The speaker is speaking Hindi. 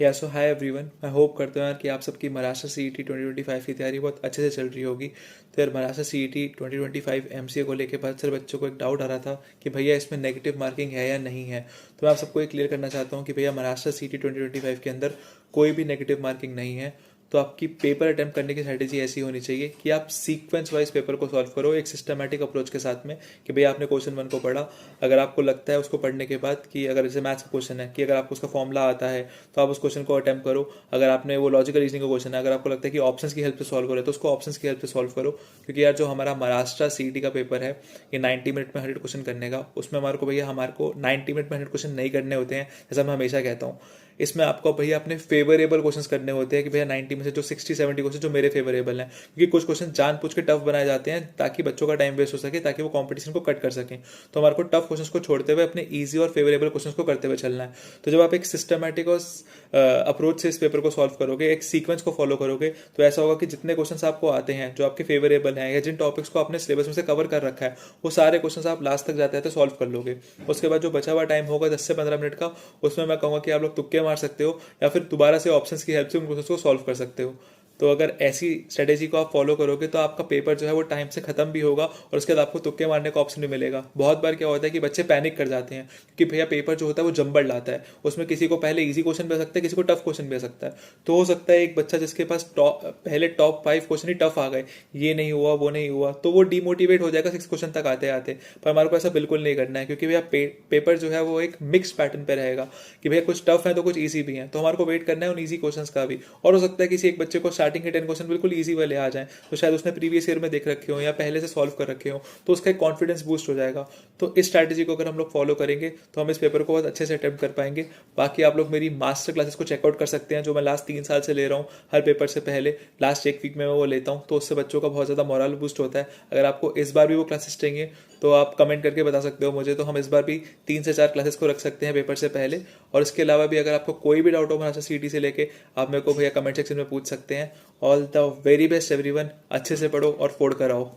सो हाय एवरीवन, मैं होप करता हूँ यार कि आप सबकी महाराष्ट्र सीईटी 2025 की तैयारी बहुत अच्छे से चल रही होगी। तो यार महाराष्ट्र सीईटी 2025 एमसीए को लेकर बहुत सारे बच्चों को एक डाउट आ रहा था कि भैया इसमें नेगेटिव मार्किंग है या नहीं है। तो मैं आप सबको ये क्लियर करना चाहता हूँ कि भैया महाराष्ट्र सीईटी 2025 के अंदर कोई भी नेगेटिव मार्किंग नहीं है। तो आपकी पेपर अटेम्प्ट करने की स्ट्रेटेजी ऐसी होनी चाहिए कि आप सीक्वेंस वाइज पेपर को सॉल्व करो एक सिस्टमैटिक अप्रोच के साथ में। कि भैया आपने क्वेश्चन 1 को पढ़ा, अगर आपको लगता है उसको पढ़ने के बाद कि अगर जैसे मैथ्स का क्वेश्चन है कि अगर आपको उसका फॉर्मूला आता है तो आप उस क्वेश्चन को अटेम्प्ट करो। अगर आपने वो लॉजिकल रीजनिंग का क्वेश्चन है, अगर आपको लगता है कि ऑप्शंस की हेल्प से सॉल्व करो तो उसको ऑप्शंस की हेल्प से सॉल्व करो। क्योंकि यार जो हमारा महाराष्ट्र सीईटी का पेपर है ये 90 मिनट में 100 क्वेश्चन करने का, उसमें हमारे को 90 मिनट में 100 क्वेश्चन नहीं करने होते हैं जैसा मैं हमेशा कहता हूँ। इसमें आपको भैया अपने फेवरेबल क्वेश्चंस करने होते हैं कि भैया 90 में से जो 60-70 क्वेश्चन जो मेरे फेवरेबल हैं, क्योंकि कुछ क्वेश्चन जानबूझ के टफ बनाए जाते हैं ताकि बच्चों का टाइम वेस्ट हो सके, ताकि वो कंपटीशन को कट कर सकें। तो हमारे को टफ क्वेश्चंस को छोड़ते हुए अपने ईजी और फेवरेबल क्वेश्चंस को करते हुए चलना है। तो जब आप एक सिस्टमैटिक और अप्रोच से इस पेपर को सॉल्व करोगे, एक सीक्वेंस को फॉलो करोगे, तो ऐसा होगा कि जितने क्वेश्चंस आपको आते हैं जो आपके फेवरेबल हैं या जिन टॉपिक्स को आपने सिलेबस में से कवर कर रखा है, वो सारे क्वेश्चंस आप लास्ट तक जाते हैं सॉल्व कर लोगे। उसके बाद जो बचा हुआ टाइम होगा 10 से 15 मिनट का, उसमें मैं कहूँगा कि आप लोग तुक्के मार सकते हो या फिर दोबारा से ऑप्शंस की हेल्प से उन क्वेश्चंस को सॉल्व कर सकते हो। तो अगर ऐसी स्ट्रेटेजी को आप फॉलो करोगे तो आपका पेपर जो है वो टाइम से खत्म भी होगा और उसके बाद आपको तुक्के मारने का ऑप्शन भी मिलेगा। बहुत बार क्या होता है कि बच्चे पैनिक कर जाते हैं क्योंकि भैया पेपर जो होता है वो जंबल लाता है, उसमें किसी को पहले इजी क्वेश्चन भी आ सकता है, किसी को टफ क्वेश्चन भी आ सकता है। तो हो सकता है एक बच्चा जिसके पास पहले टॉप 5 क्वेश्चन ही टफ आ गए, ये नहीं हुआ वो नहीं हुआ, तो वो डिमोटिवेट हो जाएगा 6 क्वेश्चन तक आते आते। पर हमारे को ऐसा बिल्कुल नहीं करना है, क्योंकि भैया पेपर जो है वो एक मिक्स पैटर्न पे रहेगा कि भैया कुछ टफ है तो कुछ ईजी भी है। तो हमारे को वेट करना है उन ईजी क्वेश्चन का भी। और हो सकता है किसी एक बच्चे को स्टार्टिंग के 10 क्वेश्चन बिल्कुल इजी वाले आ जाएं, तो शायद उसने प्रीवियस ईयर में देख रखे हो या पहले से सॉल्व कर रखे हो, तो उसका एक कॉन्फिडेंस बूस्ट हो जाएगा। तो इस स्ट्रैटेजी को अगर हम लोग फॉलो करेंगे तो हम इस पेपर को बहुत अच्छे से अटेम्प्ट कर पाएंगे। बाकी आप लोग मेरी मास्टर क्लासेस को चेकआउट कर सकते हैं जो मैं लास्ट 3 साल से ले रहा हूँ। हर पेपर से पहले लास्ट एक वीक में मैं वो लेता हूँ, तो उससे बच्चों का बहुत ज़्यादा मोरल बूस्ट होता है। अगर आपको इस बार भी वो क्लासेस चाहिए तो आप कमेंट करके बता सकते हो मुझे, तो हम इस बार भी 3 से 4 क्लासेस को रख सकते हैं पेपर से पहले। और इसके अलावा भी अगर आपको कोई भी डाउट हो महाराष्ट्र सीईटी से लेके, आप मेरे को भैया कमेंट सेक्शन में पूछ सकते हैं। All the very best everyone, अच्छे से पढ़ो और फोड़ कर आओ।